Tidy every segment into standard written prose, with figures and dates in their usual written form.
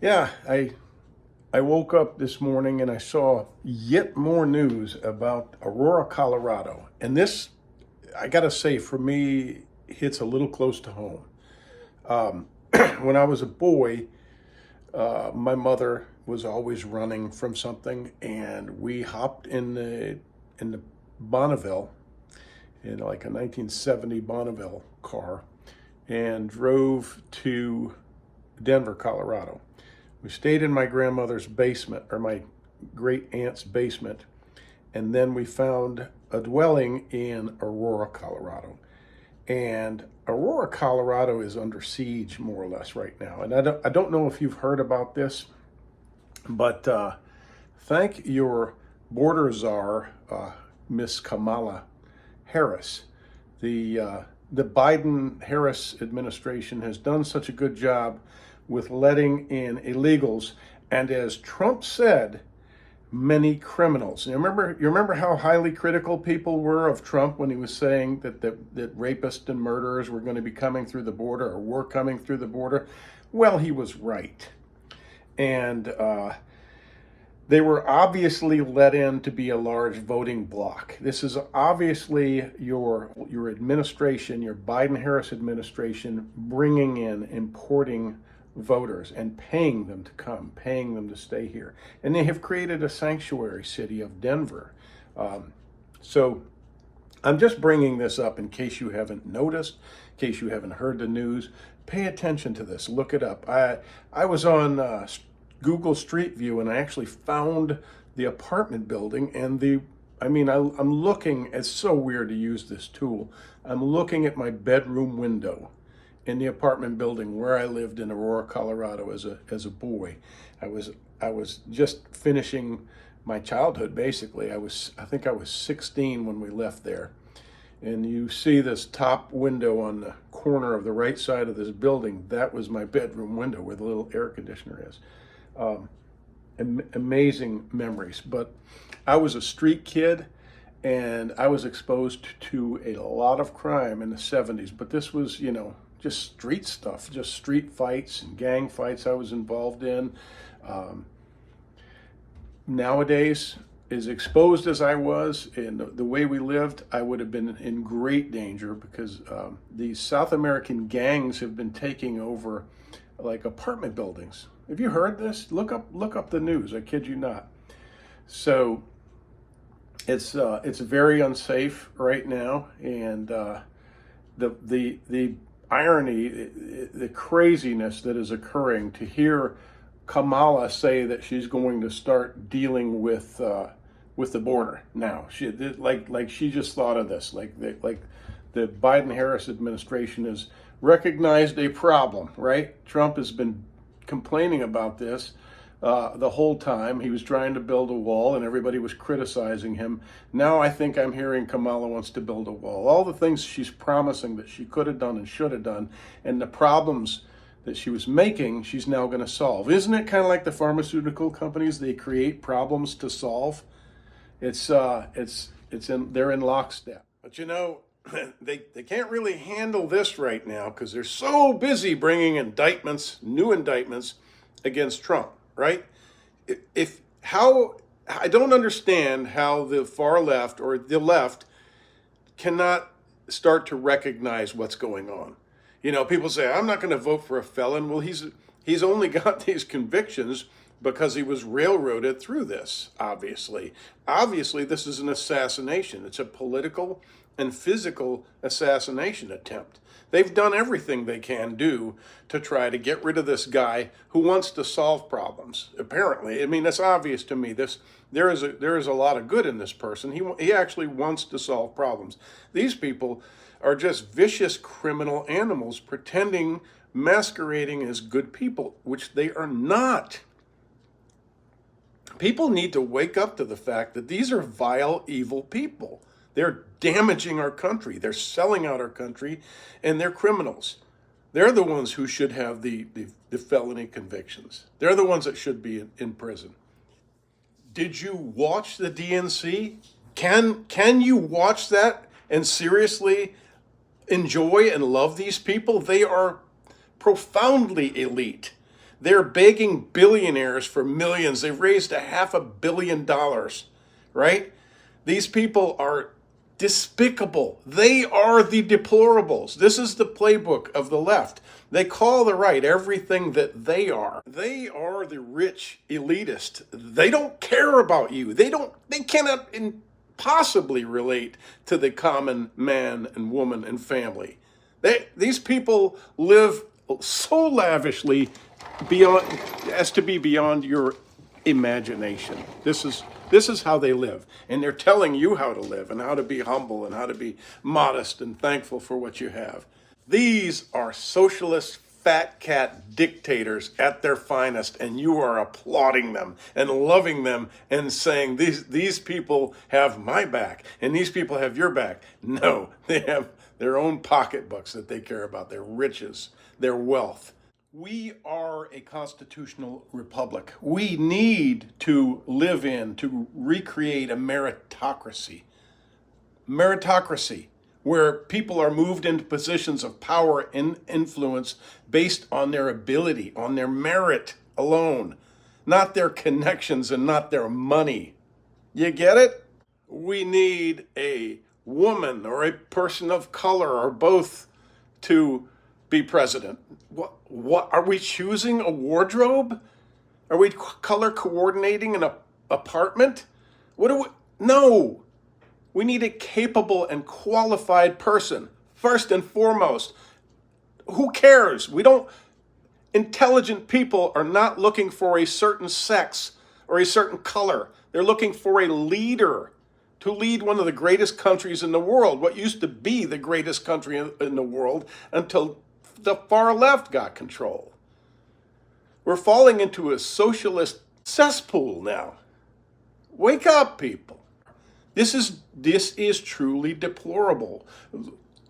Yeah, I woke up this morning and I saw yet more news about Aurora, Colorado. And this, I gotta say, for me, hits a little close to home. Um, when I was a boy, my mother was always running from something, and we hopped in the Bonneville, in like a 1970 Bonneville car, and drove to Denver, Colorado. We stayed in my grandmother's basement, or my great aunt's basement, and then we found a dwelling in Aurora, Colorado. And Aurora, Colorado is under siege more or less right now. And I don't know if you've heard about this, but thank your border czar, Miss Kamala Harris. The Biden Harris administration has done such a good job with letting in illegals, and as Trump said, many criminals. You remember how highly critical people were of Trump when he was saying that rapists and murderers were going to be coming through the border, or were coming through the border. Well, he was right, and they were obviously let in to be a large voting bloc. This is obviously your administration, your Biden-Harris administration, bringing in, importing voters and paying them to come, paying them to stay here. And they have created a sanctuary city of Denver. So I'm just bringing this up in case you haven't noticed, in case you haven't heard the news. Pay attention to this. Look it up. I was on Google Street View, and I actually found the apartment building, and I'm looking. It's so weird to use this tool. I'm looking at my bedroom window in the apartment building where I lived in Aurora, Colorado as a boy. I was just finishing my childhood basically. I think I was 16 when we left there. And you see this top window on the corner of the right side of this building. That was my bedroom window where the little air conditioner is. Amazing memories. But I was a street kid, and I was exposed to a lot of crime in the 70s. But this was, just street stuff, just street fights and gang fights I was involved in. Nowadays, as exposed as I was in the way we lived, I would have been in great danger because these South American gangs have been taking over like apartment buildings. Have you heard this? Look up the news. I kid you not. So it's very unsafe right now, and the irony, the craziness that is occurring, to hear Kamala say that she's going to start dealing with the border now. She just thought of this. Like the Biden-Harris administration has recognized a problem, right? Trump has been complaining about this the whole time. He was trying to build a wall, and everybody was criticizing him. Now I think I'm hearing Kamala wants to build a wall. All the things she's promising that she could have done and should have done, and the problems that she was making, she's now going to solve. Isn't it kind of like the pharmaceutical companies? They create problems to solve. They're in lockstep. But they can't really handle this right now because they're so busy bringing new indictments against Trump, right? I don't understand how the far left or the left cannot start to recognize what's going on. People say, I'm not going to vote for a felon. Well, he's only got these convictions because he was railroaded through this, obviously. Obviously, this is an assassination. It's a political and physical assassination attempt. They've done everything they can do to try to get rid of this guy who wants to solve problems. Apparently, it's obvious to me. There is a lot of good in this person. He actually wants to solve problems. These people are just vicious criminal animals masquerading as good people, which they are not. People need to wake up to the fact that these are vile, evil people. They're damaging our country. They're selling out our country, and they're criminals. They're the ones who should have the felony convictions. They're the ones that should be in prison. Did you watch the DNC? Can you watch that and seriously enjoy and love these people? They are profoundly elite. They're begging billionaires for millions. They've raised $500 million, right? These people are despicable. They are the deplorables. This is the playbook of the left. They call the right everything that they are. They are the rich elitist. They don't care about you. They cannot possibly relate to the common man and woman and family. These people live so lavishly beyond as to be beyond your imagination. This is how they live, and they're telling you how to live and how to be humble and how to be modest and thankful for what you have. These are socialist fat cat dictators at their finest, and you are applauding them and loving them and saying these people have my back and these people have your back. No, they have their own pocketbooks that they care about, their riches, their wealth. We are a constitutional republic. We need to recreate a meritocracy. Meritocracy, where people are moved into positions of power and influence based on their ability, on their merit alone, not their connections and not their money. You get it? We need a woman or a person of color or both to be president. What are we choosing a wardrobe? Are we color coordinating an apartment? No. We need a capable and qualified person. First and foremost, who cares? Intelligent people are not looking for a certain sex or a certain color. They're looking for a leader to lead one of the greatest countries in the world, what used to be the greatest country in the world until the far left got control. We're falling into a socialist cesspool now. Wake up, people. This is truly deplorable.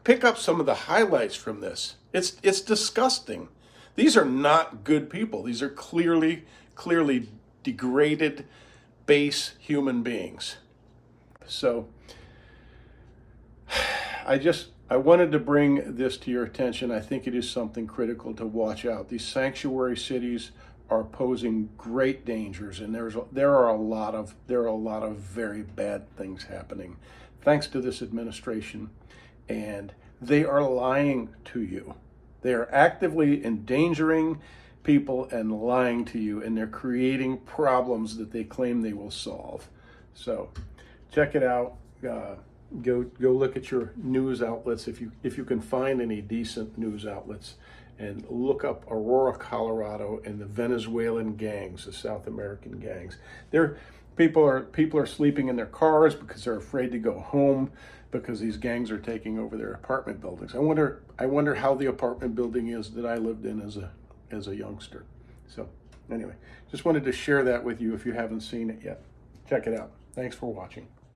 Pick up some of the highlights from this. It's disgusting. These are not good people. These are clearly degraded, base human beings. So I wanted to bring this to your attention. I think it is something critical to watch out. These sanctuary cities are posing great dangers, and there are a lot of very bad things happening thanks to this administration, and they are lying to you. They are actively endangering people and lying to you, and they're creating problems that they claim they will solve. So check it out. Go look at your news outlets if you can find any decent news outlets, and look up Aurora, Colorado, and the Venezuelan gangs, the South American gangs. People are sleeping in their cars because they're afraid to go home because these gangs are taking over their apartment buildings. I wonder how the apartment building is that I lived in as a youngster. So anyway, just wanted to share that with you if you haven't seen it yet. Check it out. Thanks for watching.